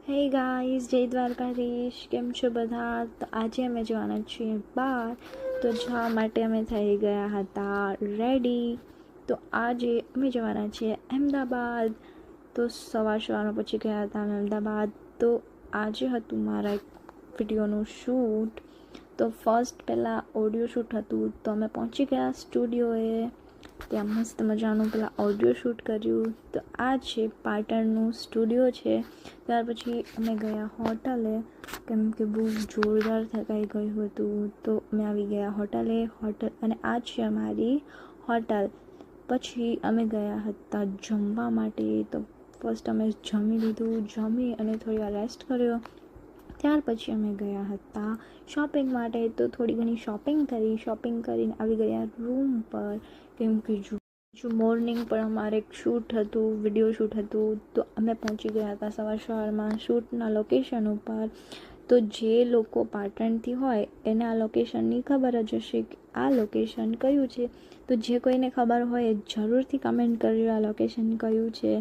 Hey guys, જય દ્વારકાધીશ. કેમ છો બધા? તો આજે અમે જવાના છીએ બહાર. તો જવા માટે અમે થઈ ગયા હતા રેડી. તો આજે અમે જવાના છીએ અહેમદાબાદ. તો સવારમાં પછી ગયા હતા અમે અહેમદાબાદ. તો આજે હતું મારા એક વિડીયોનું શૂટ. તો ફર્સ્ટ પહેલાં ઓડિયો શૂટ હતું. તો અમે પહોંચી ગયા સ્ટુડિયોએ. ત્યાં મસ્ત મજાનું પેલા ઓડિયો શૂટ કર્યું. તો આ છે પાટણનું સ્ટુડિયો છે. ત્યાર પછી અમે ગયા હોટલે, કેમ કે બહુ જોરદાર થકાઈ ગયું હતું. તો અમે આવી ગયા હોટલે. અને આ છે અમારી હોટલ. પછી અમે ગયા હતા જમવા માટે. તો ફર્સ્ટ અમે જમી લીધું. જમી અને થોડી વાર રેસ્ટ કર્યો. ત્યાર પછી અમે ગયા હતા શોપિંગ માટે. તો થોડી ઘણી શોપિંગ કરીને આવી ગયા રૂમ પર, કેમ કે જો મોર્નિંગ પર અમારે એક શૂટ હતું, વિડીયો શૂટ હતું. તો અમે પહોંચી ગયા હતા સવારમાં શૂટના લોકેશન ઉપર. તો જે લોકો પાટણથી હોય એને આ લોકેશનની ખબર જ હશે કે આ લોકેશન કયું છે. તો જે કોઈને ખબર હોય જરૂરથી કમેન્ટ કરજો આ લોકેશન કયું છે.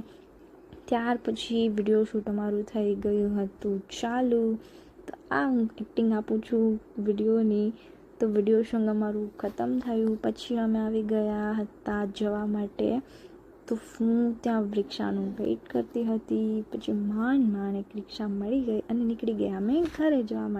ત્યાર પછી વિડીયો શૂટ અમારું થઈ ગયું હતું ચાલુ. તો આ હું એક્ટિંગ આપું છું વિડીયોની. તો વિડીયો શૂટ અમારું ખતમ થયું. પછી અમે આવી ગયા હતા જવા માટે. તો હું ત્યાં રિક્ષાનું વેઇટ કરતી હતી. પછી માંડ એક રિક્ષા મળી ગઈ અને નીકળી ગયા અમે ઘરે જવા માટે.